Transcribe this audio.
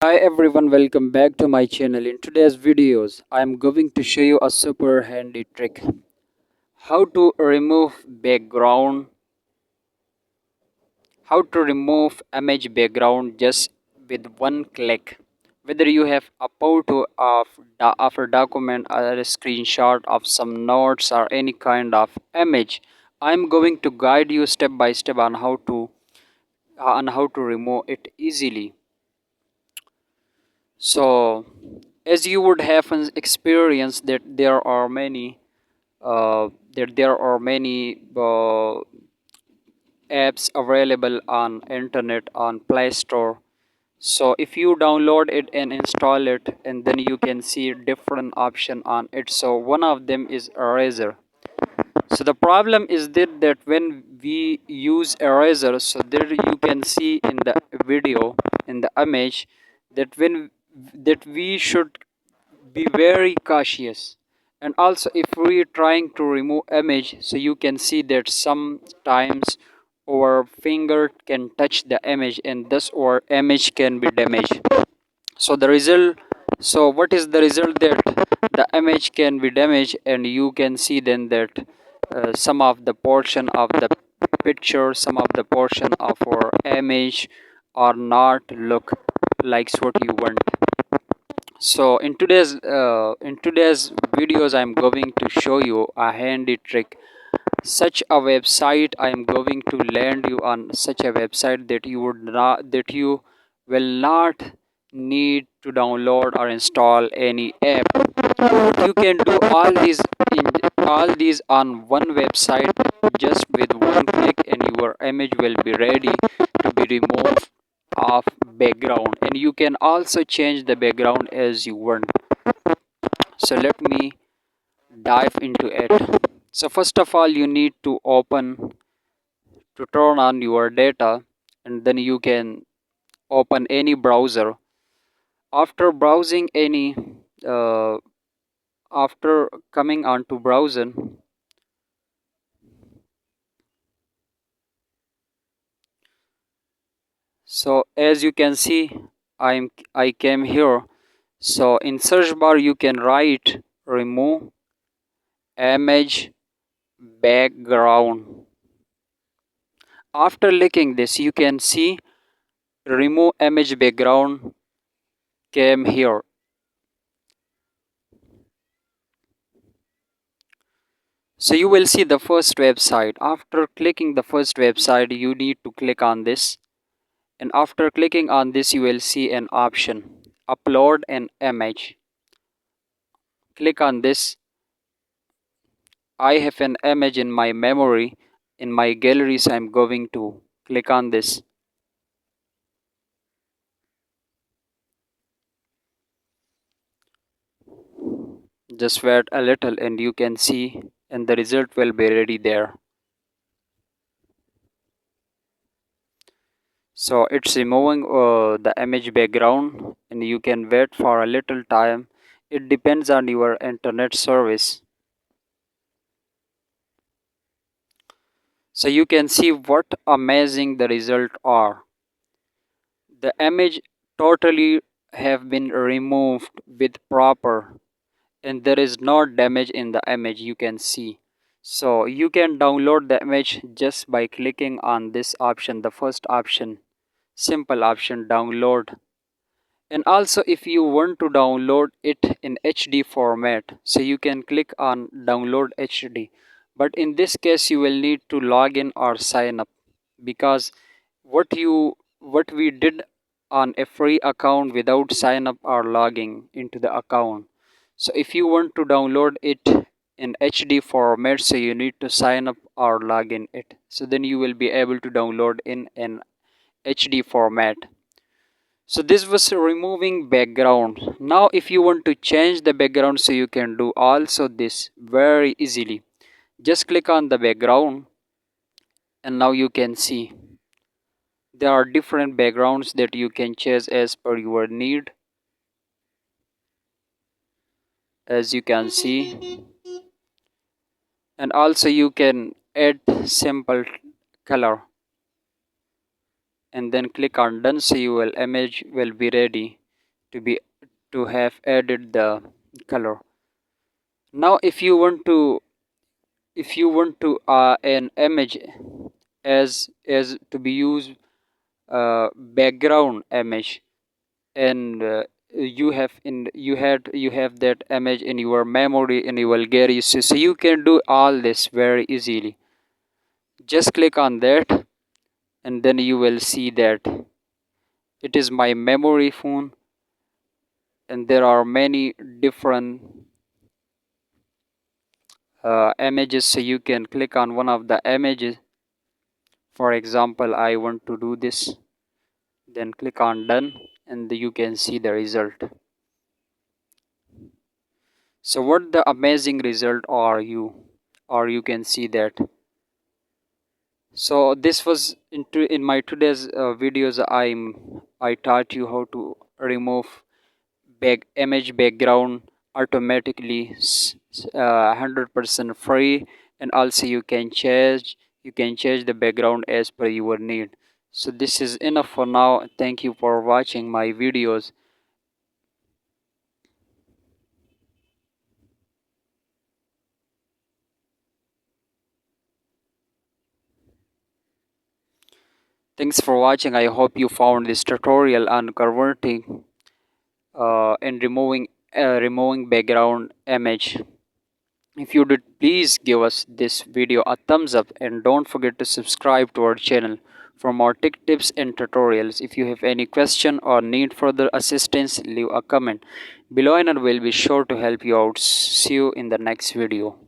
Hi everyone, welcome back to my channel. In today's videos, I am going to show you a super handy trick. How to remove background, how to remove image background just with one click. Whether you have a photo of a document or a screenshot of some notes or any kind of image, I am going to guide you step by step on how to remove it easily. So, as you would have an experience that there are many apps available on internet on Play Store. So if you download it and install it, and then you can see different option on it. So one of them is eraser. So the problem is that when we use eraser, so there you can see in the video, in the image, that we should be very cautious. And also if we trying to remove image, so you can see that sometimes our finger can touch the image and thus our image can be damaged. So the result, so what is the result? That the image can be damaged, and you can see then that some of the portion of the picture, some of the portion of our image are not look like what you want. So in today's videos, I'm going to show you a handy trick. Such a website, I am going to land you on such a website that you will not need to download or install any app. You can do all these on one website just with one click, and your image will be ready to be removed of background, and you can also change the background as you want. So let me dive into it. So first of all, you need to turn on your data, and then you can open any browser. After browsing any uh, after coming onto browser, so as you can see, I came here. So in search bar you can write remove image background. After clicking this, you can see remove image background came here. So you will see the first website. After clicking the first website, you need to click on this, and after clicking on this you will see an option upload an image. Click on this. I have an image in my memory, in my gallery, so I'm going to click on this. Just wait a little and you can see, and the result will be ready there. So it's removing the image background, and you can wait for a little time. It depends on your internet service. So you can see what amazing the result are. The image totally have been removed with proper, and there is no damage in the image, you can see. So you can download the image just by clicking on this option, the first option, simple option, download. And also if you want to download it in HD format, so you can click on download HD. But in this case you will need to log in or sign up, because what we did on a free account without sign up or logging into the account. So if you want to download it in HD format, so you need to sign up or log in it, so then you will be able to download in an HD format. So this was removing background. Now if you want to change the background, so you can do also this very easily. Just click on the background, and now you can see there are different backgrounds that you can choose as per your need. As you can see, and also you can add simple color, and then click on done, so your image will be ready. to be to have added the color. Now if you want to an image as to be used background image, and you have that image in your memory in your gallery, so you can do all this very easily. Just click on that, and then you will see that it is my memory phone, and there are many different images, so you can click on one of the images. For example, I want to do this, then click on done, and you can see the result. So what the amazing result are you, or you can see that. So this was in my today's videos. I taught you how to remove image background automatically, 100% free. And also you can change the background as per your need. So this is enough for now. Thank you for watching my videos. Thanks for watching. I hope you found this tutorial on converting and removing background image. If you did, please give us this video a thumbs up, and don't forget to subscribe to our channel for more tech tips and tutorials. If you have any question or need further assistance, leave a comment below and I will be sure to help you out. See you in the next video.